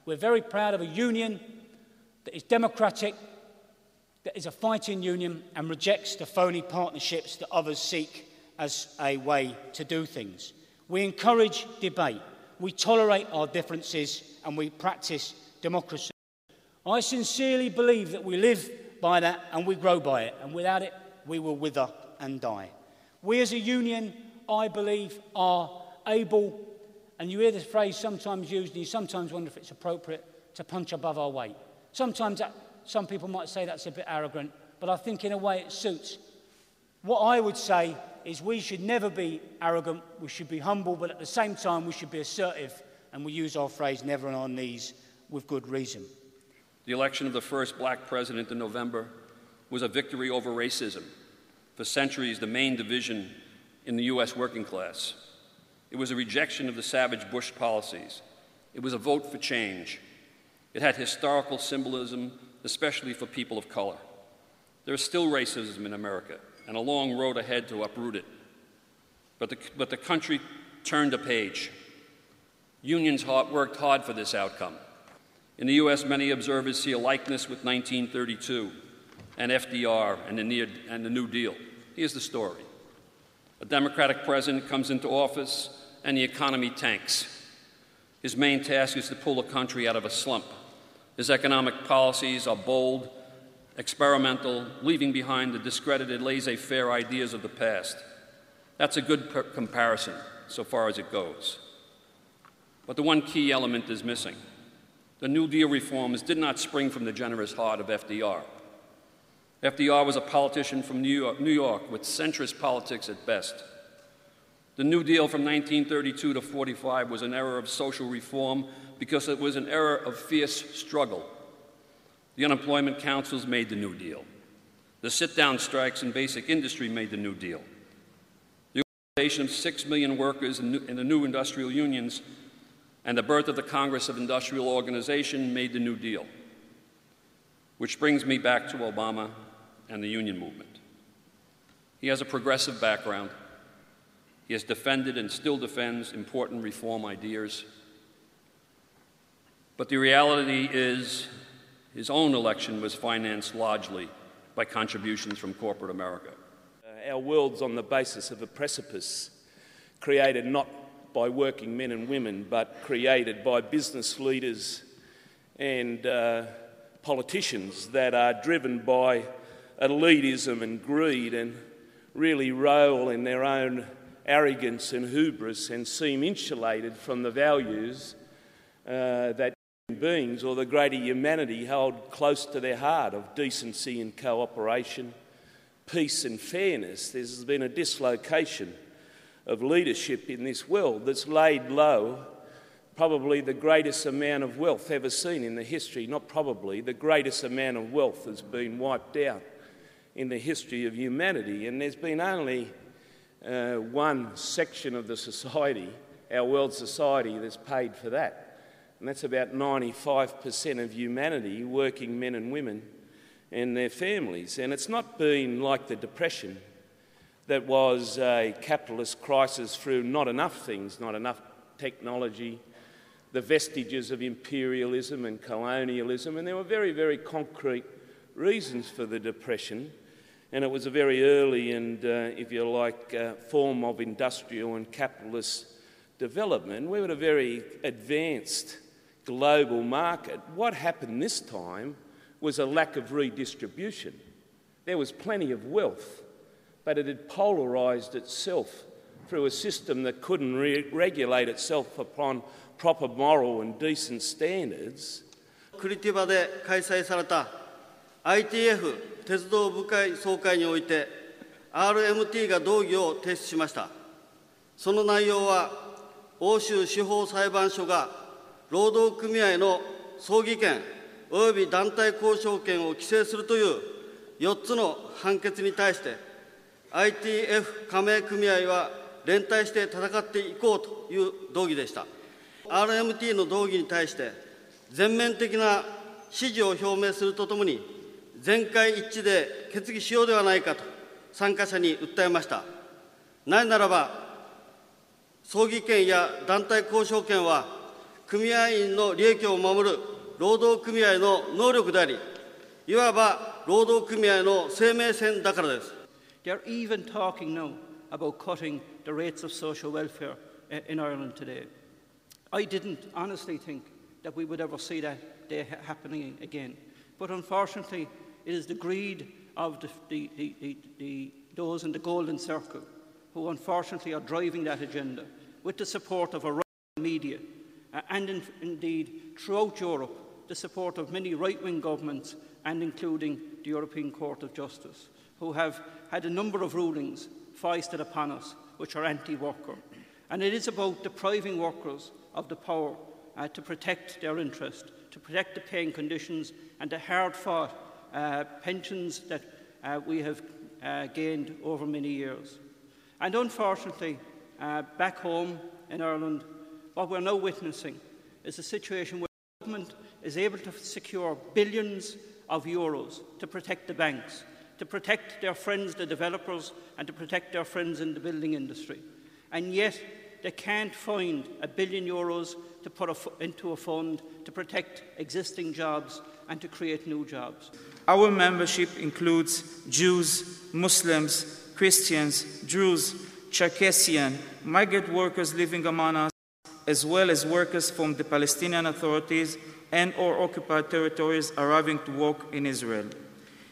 We're very proud of a union that is democratic, that is a fighting union and rejects the phony partnerships that others seek as a way to do things. We encourage debate, we tolerate our differences, and we practice democracy. I sincerely believe that we live by that and we grow by it, and without it, we will wither and die. We as a union, I believe, are able, and you hear this phrase sometimes used, and you sometimes wonder if it's appropriate, to punch above our weight. Sometimes some people might say that's a bit arrogant, but I think in a way it suits. What I would say is we should never be arrogant, we should be humble, but at the same time we should be assertive, and we use our phrase never on our knees with good reason. The election of the first black president in November was a victory over racism, for centuries the main division in the U.S. working class. It was a rejection of the savage Bush policies. It was a vote for change. It had historical symbolism, especially for people of color. There is still racism in America, and a long road ahead to uproot it. But the country turned a page. Unions worked hard for this outcome. In the U.S., many observers see a likeness with 1932 and FDR and the New Deal. Here's the story. A Democratic president comes into office and the economy tanks. His main task is to pull the country out of a slump. His economic policies are bold, experimental, leaving behind the discredited laissez-faire ideas of the past. That's a good comparison, so far as it goes. But the one key element is missing. The New Deal reforms did not spring from the generous heart of FDR. FDR was a politician from New York with centrist politics at best. The New Deal from 1932 to 45 was an era of social reform because it was an era of fierce struggle. The unemployment councils made the New Deal. The sit-down strikes in basic industry made the New Deal. The organization of 6 million workers in the new industrial unions and the birth of the Congress of Industrial Organization made the New Deal. Which brings me back to Obama and the union movement. He has a progressive background. He has defended and still defends important reform ideas. But the reality is his own election was financed largely by contributions from corporate America. Our world's on the basis of a precipice created not by working men and women, but created by business leaders and politicians that are driven by elitism and greed and really roll in their own arrogance and hubris and seem insulated from the values that human beings or the greater humanity hold close to their heart of decency and cooperation, peace and fairness. There's been a dislocation of leadership in this world that's laid low probably the greatest amount of wealth ever seen in the history, not probably, the greatest amount of wealth has been wiped out in the history of humanity. And there's been only one section of the society, our world society, that's paid for that. And that's about 95% of humanity, working men and women and their families. And it's not been like the Depression, that was a capitalist crisis through not enough things, not enough technology, the vestiges of imperialism and colonialism, and there were very, very concrete reasons for the Depression, and it was a very early and, if you like, form of industrial and capitalist development. We were at a very advanced global market. What happened this time was a lack of redistribution. There was plenty of wealth, but it had polarised itself through a system that couldn't regulate itself upon proper moral and decent standards. クリティバで開催された ITF 鉄道部会総会において RMT が動議を提出しました。その内容は欧州司法裁判所が労働組合の争議権及び団体交渉権を規制するという4つの判決に対して ITF 加盟組合は連帯して戦っていこうという動議でした。RMT の動議に対して全面的な支持を表明するとともに全会一致で決議しようではないかと参加者に訴えました。なぜならば争議権や団体交渉権は組合員の利益を守る労働組合の能力であり、いわば労働組合の生命線だからです。They're even talking now about cutting the rates of social welfare in Ireland today. I didn't honestly think that we would ever see that day happening again. But unfortunately, it is the greed of those in the golden circle who unfortunately are driving that agenda with the support of a right-wing media and indeed throughout Europe, the support of many right-wing governments and including the European Court of Justice, who have had a number of rulings foisted upon us which are anti-worker. And it is about depriving workers of the power to protect their interest, to protect the paying conditions and the hard-fought pensions that we have gained over many years. And unfortunately, back home in Ireland, what we're now witnessing is a situation where the government is able to secure billions of euros to protect the banks, to protect their friends, the developers, and to protect their friends in the building industry. And yet, they can't find €1 billion to put into a fund to protect existing jobs and to create new jobs. Our membership includes Jews, Muslims, Christians, Druze, Circassian, migrant workers living among us, as well as workers from the Palestinian authorities and/or occupied territories arriving to work in Israel.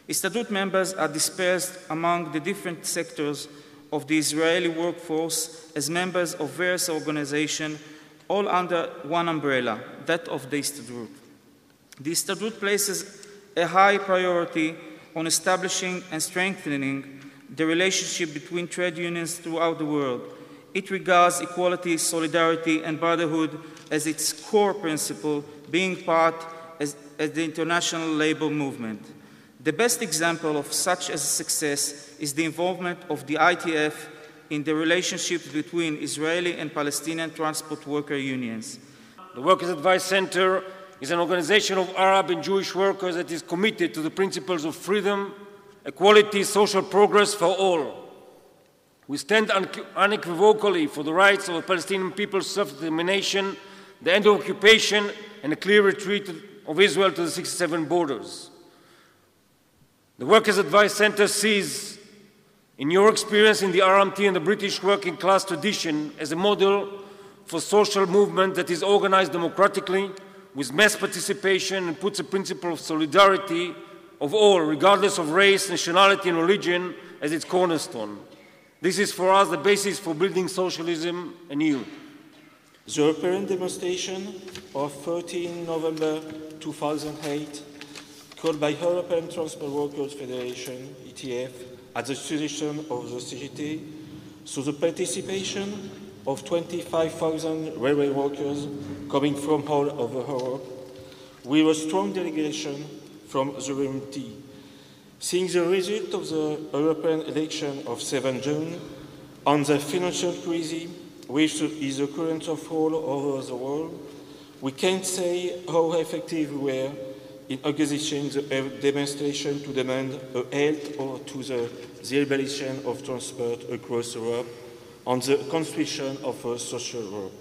Histadrut members are dispersed among the different sectors of the Israeli workforce as members of various organizations, all under one umbrella, that of the Histadrut. The Histadrut places a high priority on establishing and strengthening the relationship between trade unions throughout the world. It regards equality, solidarity, and brotherhood as its core principle, being part as the international labor movement. The best example of such a success is the involvement of the ITF in the relationships between Israeli and Palestinian transport worker unions. The Workers' Advice Center is an organization of Arab and Jewish workers that is committed to the principles of freedom, equality, social progress for all. We stand unequivocally for the rights of the Palestinian people's self-determination, the end of occupation, and a clear retreat of Israel to the 67 borders. The Workers' Advice Center sees, in your experience in the RMT and the British working class tradition, as a model for social movement that is organized democratically, with mass participation, and puts a principle of solidarity of all, regardless of race, nationality, and religion, as its cornerstone. This is for us the basis for building socialism anew. The European demonstration of 13 November 2008, called by European Transport Workers Federation, ETF, at the suggestion of the CGT, saw the participation of 25,000 railway workers coming from all over Europe, with a strong delegation from the RMT. Seeing the result of the European election of 7 June on the financial crisis, which is the current of all over the world, we can't say how effective we were in organizing the demonstration to demand a halt or to the abolition of transport across Europe on the construction of a social Europe.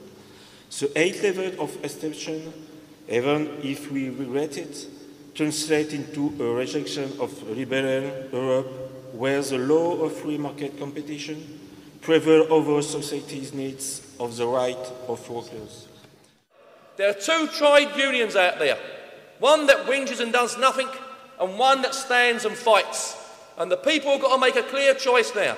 The high level of extension, even if we regret it, translates into a rejection of liberal Europe where the law of free market competition prevails over society's needs of the right of workers. There are two trade unions out there, one that whinges and does nothing and one that stands and fights. And the people have got to make a clear choice now.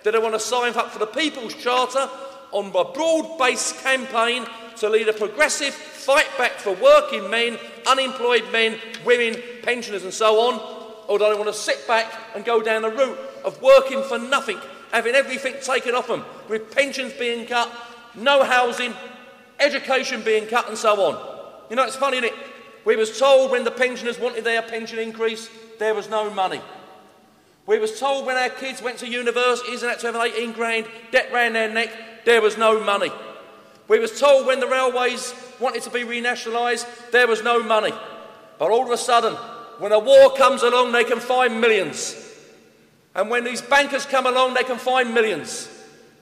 Do they want to sign up for the People's Charter on a broad-based campaign to lead a progressive fight back for working men, unemployed men, women, pensioners and so on? Or do they want to sit back and go down the route of working for nothing, having everything taken off them, with pensions being cut, no housing, education being cut and so on? You know, it's funny, isn't it? We was told when the pensioners wanted their pension increase, there was no money. We was told when our kids went to universities and had to have 18 grand debt round their neck, there was no money. We was told when the railways wanted to be renationalised, there was no money. But all of a sudden, when a war comes along, they can find millions. And when these bankers come along, they can find millions.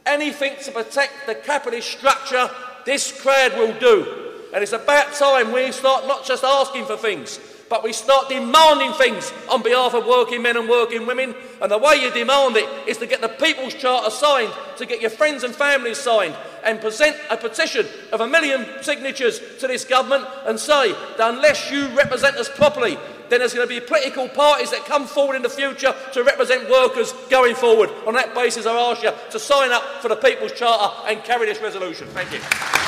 Anything to protect the capitalist structure, this crowd will do. And it's about time we start not just asking for things, but we start demanding things on behalf of working men and working women. And the way you demand it is to get the People's Charter signed, to get your friends and families signed, and present a petition of 1 million signatures to this government and say that unless you represent us properly, then there's going to be political parties that come forward in the future to represent workers going forward. On that basis, I ask you to sign up for the People's Charter and carry this resolution. Thank you.